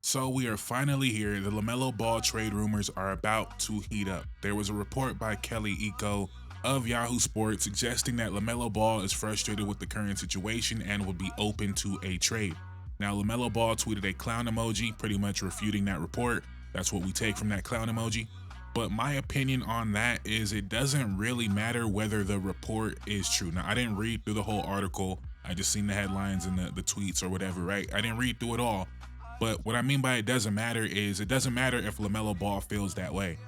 So we are finally here. The LaMelo Ball trade rumors are about to heat up. There was a report by Kelly Eco of Yahoo Sports suggesting that LaMelo Ball is frustrated with the current situation and would be open to a trade. Now, LaMelo Ball tweeted a clown emoji, pretty much refuting that report. That's what we take from that clown emoji. But my opinion on that is it doesn't really matter whether the report is true. Now, I didn't read through the whole article. I just seen the headlines and the tweets or whatever, right? I didn't read through it all. But what I mean by it doesn't matter is it doesn't matter if LaMelo Ball feels that way.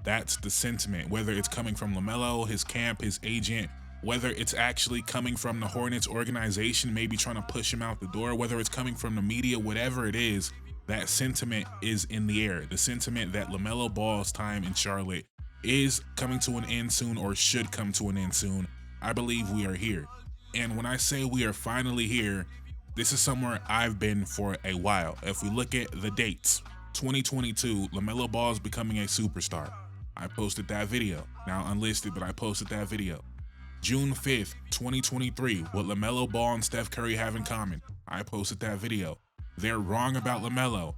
That's the sentiment, whether it's coming from LaMelo, his camp, his agent, whether it's actually coming from the Hornets organization, maybe trying to push him out the door, whether it's coming from the media, whatever it is, that sentiment is in the air. The sentiment that LaMelo Ball's time in Charlotte is coming to an end soon or should come to an end soon. I believe we are here. And when I say we are finally here, this is somewhere I've been for a while. If we look at the dates, 2022, LaMelo Ball is becoming a superstar. I posted that video. Now unlisted, but I posted that video. June 5th, 2023, what LaMelo Ball and Steph Curry have in common. I posted that video. They're wrong about LaMelo.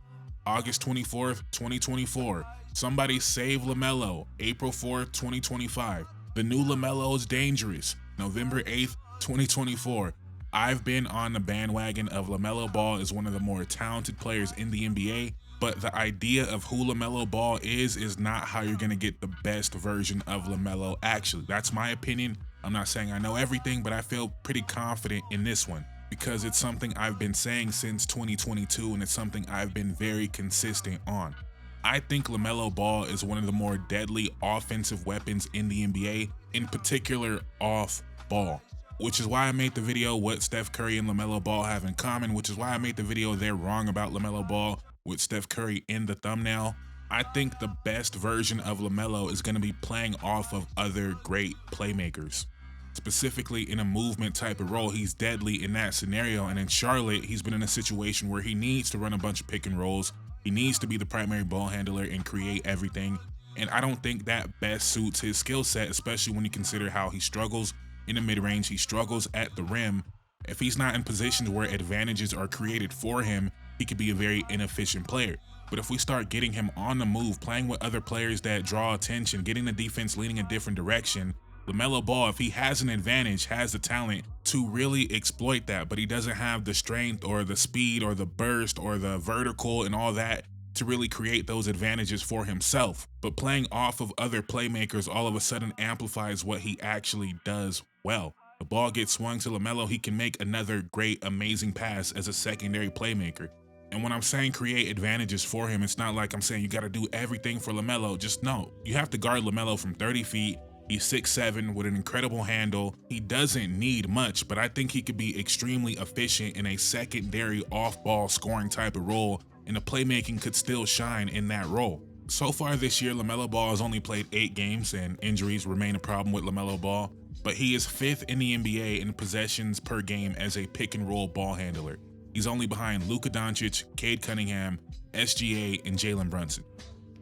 August 24th, 2024, somebody save LaMelo. April 4th, 2025, the new LaMelo is dangerous. November 8th, 2024, I've been on the bandwagon of LaMelo Ball is one of the more talented players in the NBA, but the idea of who LaMelo Ball is not how you're going to get the best version of LaMelo actually. That's my opinion. I'm not saying I know everything, but I feel pretty confident in this one because it's something I've been saying since 2022 and it's something I've been very consistent on. I think LaMelo Ball is one of the more deadly offensive weapons in the NBA, in particular off ball. Which is why I made the video what Steph Curry and LaMelo Ball have in common, which is why I made the video they're wrong about LaMelo Ball with Steph Curry in the thumbnail. I think the best version of LaMelo is going to be playing off of other great playmakers. Specifically in a movement type of role, he's deadly in that scenario, and in Charlotte, he's been in a situation where he needs to run a bunch of pick and rolls. He needs to be the primary ball handler and create everything, and I don't think that best suits his skill set, especially when you consider how he struggles in the mid-range, he struggles at the rim. If he's not in positions where advantages are created for him, he could be a very inefficient player. But if we start getting him on the move, playing with other players that draw attention, getting the defense leaning a different direction, LaMelo Ball, if he has an advantage, has the talent to really exploit that, but he doesn't have the strength or the speed or the burst or the vertical and all that to really create those advantages for himself. But playing off of other playmakers all of a sudden amplifies what he actually does well. The ball gets swung to LaMelo, he can make another great, amazing pass as a secondary playmaker. And when I'm saying create advantages for him, it's not like I'm saying you got to do everything for LaMelo. Just no, you have to guard LaMelo from 30 feet. He's 6'7" with an incredible handle. He doesn't need much, but I think he could be extremely efficient in a secondary off-ball scoring type of role, and the playmaking could still shine in that role. So far this year, LaMelo Ball has only played 8 games, and injuries remain a problem with LaMelo Ball, but he is 5th in the NBA in possessions per game as a pick-and-roll ball handler. He's only behind Luka Doncic, Cade Cunningham, SGA, and Jalen Brunson.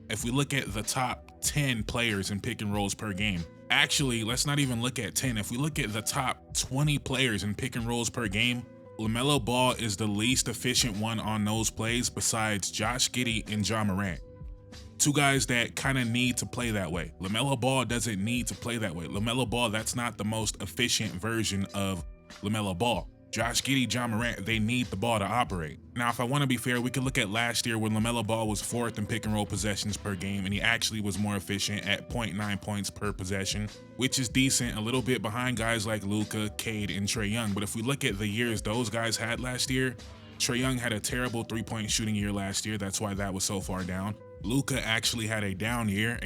If we look at the top 10 players in pick and rolls per game, actually, let's not even look at 10. If we look at the top 20 players in pick and rolls per game, LaMelo Ball is the least efficient one on those plays besides Josh Giddey and Ja Morant. Two guys that kind of need to play that way. LaMelo Ball doesn't need to play that way. LaMelo Ball, that's not the most efficient version of LaMelo Ball. Josh Giddey, Ja Morant, they need the ball to operate. Now, if I want to be fair, we could look at last year when LaMelo Ball was 4th in pick and roll possessions per game, and he actually was more efficient at 0.9 points per possession, which is decent, a little bit behind guys like Luka, Cade, and Trae Young. But if we look at the years those guys had last year, Trae Young had a terrible 3-point shooting year last year. That's why that was so far down. Luka actually had a down year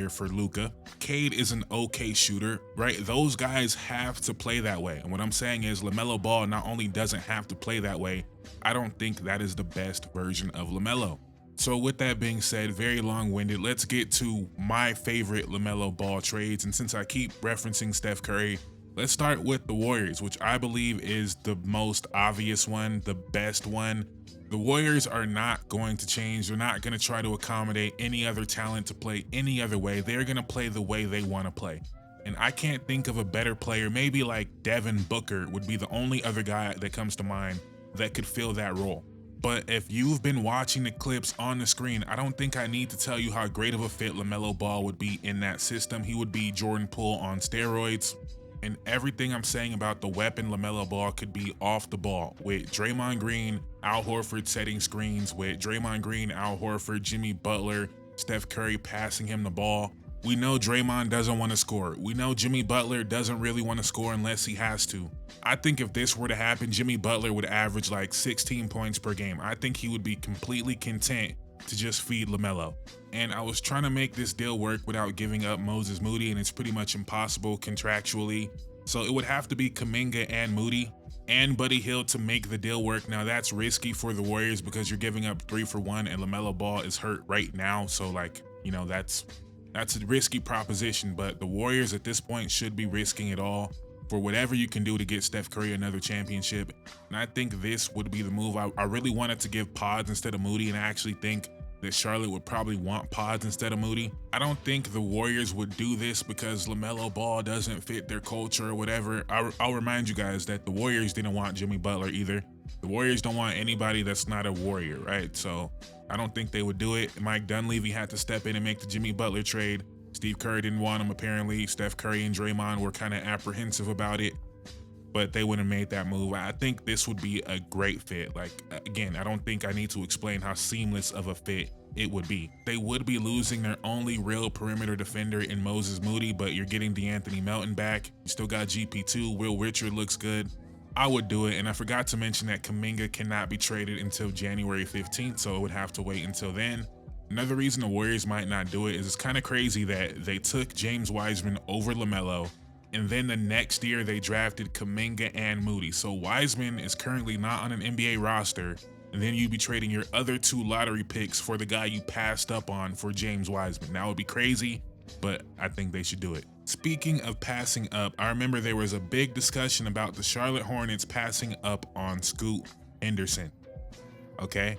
for Luka. Cade is an okay shooter, right? Those guys have to play that way. And what I'm saying is LaMelo Ball not only doesn't have to play that way, I don't think that is the best version of LaMelo. So with that being said, very long-winded, let's get to my favorite LaMelo Ball trades. And since I keep referencing Steph Curry, let's start with the Warriors, which I believe is the most obvious one, the best one. The Warriors are not going to change. They're not going to try to accommodate any other talent to play any other way. They're going to play the way they want to play. And I can't think of a better player. Maybe like Devin Booker would be the only other guy that comes to mind that could fill that role. But if you've been watching the clips on the screen, I don't think I need to tell you how great of a fit LaMelo Ball would be in that system. He would be Jordan Poole on steroids. And everything I'm saying about the weapon LaMelo Ball could be off the ball, with Draymond Green, Al Horford setting screens, with Draymond Green, Al Horford, Jimmy Butler, Steph Curry passing him the ball. We know Draymond doesn't want to score. We know Jimmy Butler doesn't really want to score unless he has to. I think if this were to happen, Jimmy Butler would average like 16 points per game. I think he would be completely content to just feed LaMelo. And I was trying to make this deal work without giving up Moses Moody, and it's pretty much impossible contractually. So it would have to be Kuminga and Moody and Buddy Hield to make the deal work. Now that's risky for the Warriors because you're giving up 3 for 1 and LaMelo Ball is hurt right now. So like, you know, that's a risky proposition, but the Warriors at this point should be risking it all for whatever you can do to get Steph Curry another championship. And I think this would be the move. I really wanted to give Pods instead of Moody, and I actually think that Charlotte would probably want Pods instead of Moody. I don't think the Warriors would do this because LaMelo Ball doesn't fit their culture or whatever. I'll remind you guys that the Warriors didn't want Jimmy Butler either. The Warriors don't want anybody that's not a Warrior, right? So I don't think they would do it. Mike Dunleavy had to step in and make the Jimmy Butler trade. Steve Kerr didn't want him apparently. Steph Curry and Draymond were kind of apprehensive about it, but they wouldn't have made that move. I think this would be a great fit. Like, again, I don't think I need to explain how seamless of a fit it would be. They would be losing their only real perimeter defender in Moses Moody, but you're getting DeAnthony Melton back. You still got GP2. Will Richard looks good. I would do it, and I forgot to mention that Kuminga cannot be traded until January 15th, so it would have to wait until then. Another reason the Warriors might not do it is it's kind of crazy that they took James Wiseman over LaMelo, and then the next year they drafted Kuminga and Moody. So Wiseman is currently not on an NBA roster, and then you'd be trading your other 2 lottery picks for the guy you passed up on for James Wiseman. That would be crazy, but I think they should do it. Speaking of passing up, I remember there was a big discussion about the Charlotte Hornets passing up on Scoot Henderson. Okay?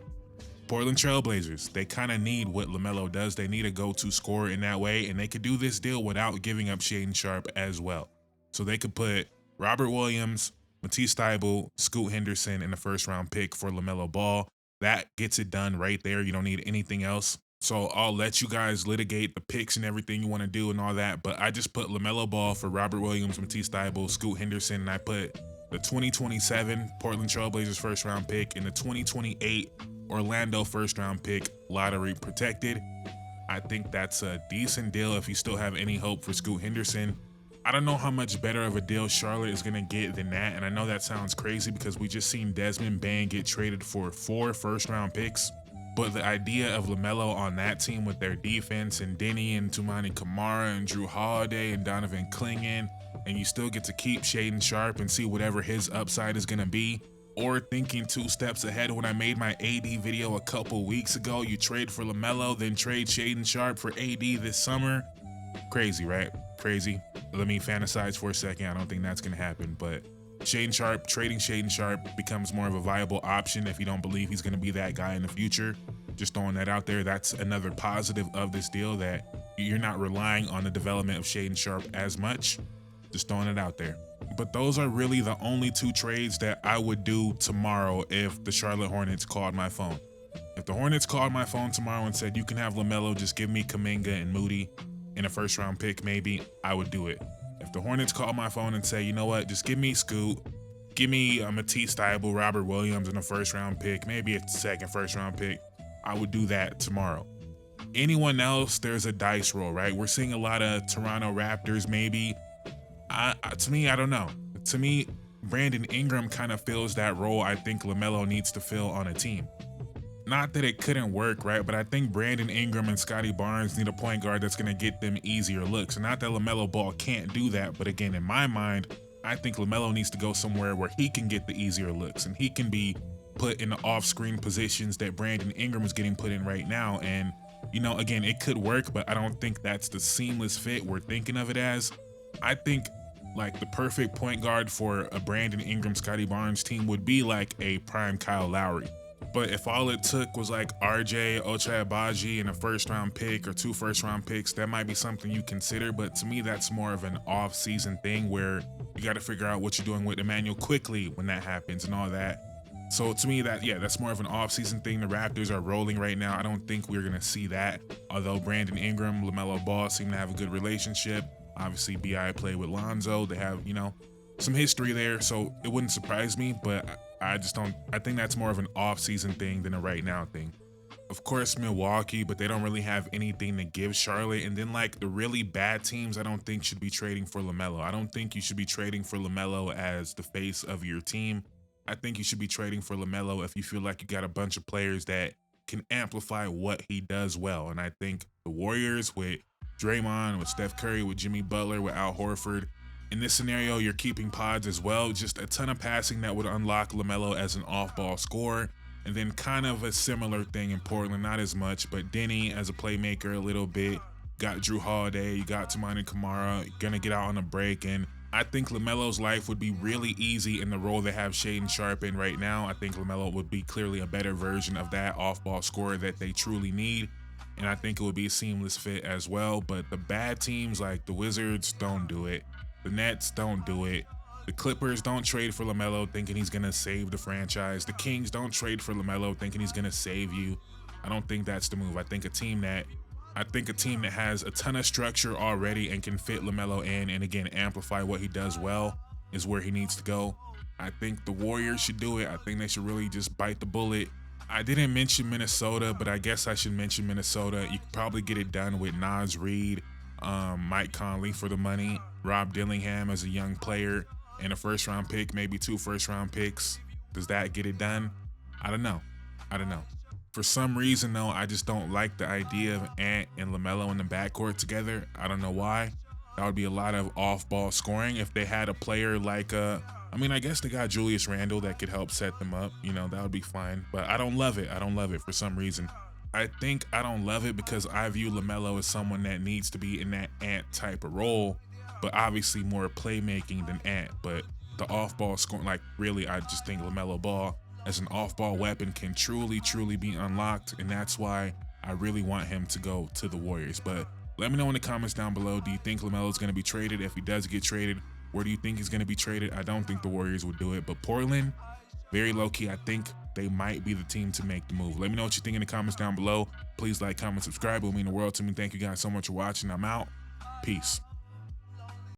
Portland Trailblazers, they kind of need what LaMelo does. They need a go-to scorer in that way, and they could do this deal without giving up Shaedon Sharpe as well. So they could put Robert Williams, Matisse Thybulle, Scoot Henderson in the first-round pick for LaMelo Ball. That gets it done right there. You don't need anything else. So I'll let you guys litigate the picks and everything you want to do and all that, but I just put LaMelo Ball for Robert Williams, Matisse Thybulle, Scoot Henderson, and I put the 2027 Portland Trailblazers first-round pick and the 2028 Orlando first-round pick lottery protected. I think that's a decent deal if you still have any hope for Scoot Henderson. I don't know how much better of a deal Charlotte is going to get than that, and I know that sounds crazy because we just seen Desmond Bane get traded for 4 first-round picks. But the idea of LaMelo on that team with their defense and Denny and Toumani Camara and Drew Holiday and Donovan Clingan, and you still get to keep Shaedon Sharpe and see whatever his upside is going to be. Or thinking 2 steps ahead when I made my AD video a couple weeks ago, you trade for LaMelo, then trade Shaedon Sharpe for AD this summer. Crazy, right? Crazy. Let me fantasize for a second. I don't think that's going to happen, but trading Shaedon Sharpe becomes more of a viable option if you don't believe he's going to be that guy in the future. Just throwing that out there. That's another positive of this deal, that you're not relying on the development of Shaedon Sharpe as much. Just throwing it out there. But those are really the only 2 trades that I would do tomorrow if the Charlotte Hornets called my phone. If the Hornets called my phone tomorrow and said, you can have LaMelo, just give me Kuminga and Moody in a first-round pick, maybe, I would do it. If the Hornets call my phone and say, you know what, just give me Scoot, give me Matisse Thybulle, Robert Williams in a first-round pick, maybe a second first-round pick, I would do that tomorrow. Anyone else, there's a dice roll, right? We're seeing a lot of Toronto Raptors, maybe. To me, I don't know. To me, Brandon Ingram kind of fills that role I think LaMelo needs to fill on a team. Not that it couldn't work, right? But I think Brandon Ingram and Scotty Barnes need a point guard that's going to get them easier looks. And not that LaMelo Ball can't do that, but again, in my mind, I think LaMelo needs to go somewhere where he can get the easier looks and he can be put in the off-screen positions that Brandon Ingram is getting put in right now. And, you know, again, it could work, but I don't think that's the seamless fit we're thinking of it as. I think like the perfect point guard for a Brandon Ingram, Scotty Barnes team would be like a prime Kyle Lowry. But if all it took was like RJ, Ochai Agbaji and a first-round pick or 2 first-round picks, that might be something you consider. But to me, that's more of an off-season thing where you got to figure out what you're doing with Emmanuel Quickley when that happens and all that. So to me, that's more of an off-season thing. The Raptors are rolling right now. I don't think we're gonna see that. Although Brandon Ingram, LaMelo Ball seem to have a good relationship. Obviously, BI played with Lonzo. They have, some history there, so it wouldn't surprise me. But I just don't. I think that's more of an off-season thing than a right now thing. Of course, Milwaukee, but they don't really have anything to give Charlotte. And then, like, the really bad teams, I don't think should be trading for LaMelo. I don't think you should be trading for LaMelo as the face of your team. I think you should be trading for LaMelo if you feel like you got a bunch of players that can amplify what he does well. And I think the Warriors with Draymond, with Steph Curry, with Jimmy Butler, with Al Horford, in this scenario, you're keeping pods as well. Just a ton of passing that would unlock LaMelo as an off-ball scorer. And then kind of a similar thing in Portland, not as much, but Denny as a playmaker a little bit. Got Drew Holiday, you got Tamani Kamara, gonna get out on a break. And I think LaMelo's life would be really easy in the role they have Shaedon Sharpe in right now. I think LaMelo would be clearly a better version of that off-ball scorer that they truly need. And I think it would be a seamless fit as well. But the bad teams like the Wizards, don't do it. The Nets, don't do it. The Clippers, don't trade for LaMelo thinking he's going to save the franchise. The Kings, don't trade for LaMelo thinking he's going to save you. I don't think that's the move. I think a team that has a ton of structure already and can fit LaMelo in and again amplify what he does well is where he needs to go. I think the Warriors should do it. I think they should really just bite the bullet. I didn't mention Minnesota, but I guess I should mention Minnesota. You could probably get it done with Naz Reid, Mike Conley for the money, Rob Dillingham as a young player, and a first-round pick, maybe 2 first-round picks. Does that get it done? I don't know. For some reason, though, I just don't like the idea of Ant and LaMelo in the backcourt together. I don't know why. That would be a lot of off-ball scoring. If they had a player like, I guess they got Julius Randle that could help set them up. That would be fine. But I don't love it for some reason. I think I don't love it because I view LaMelo as someone that needs to be in that Ant type of role, but obviously more playmaking than Ant. But the off-ball scoring, I just think LaMelo Ball as an off-ball weapon can truly be unlocked, and that's why I really want him to go to the Warriors. But let me know in the comments down below, do you think LaMelo is going to be traded? If he does get traded, where do you think he's going to be traded? I don't think the Warriors would do it, but Portland, very low-key, I think they might be the team to make the move. Let me know what you think in the comments down below. Please like, comment, subscribe. It will mean the world to me. Thank you guys so much for watching. I'm out. Peace.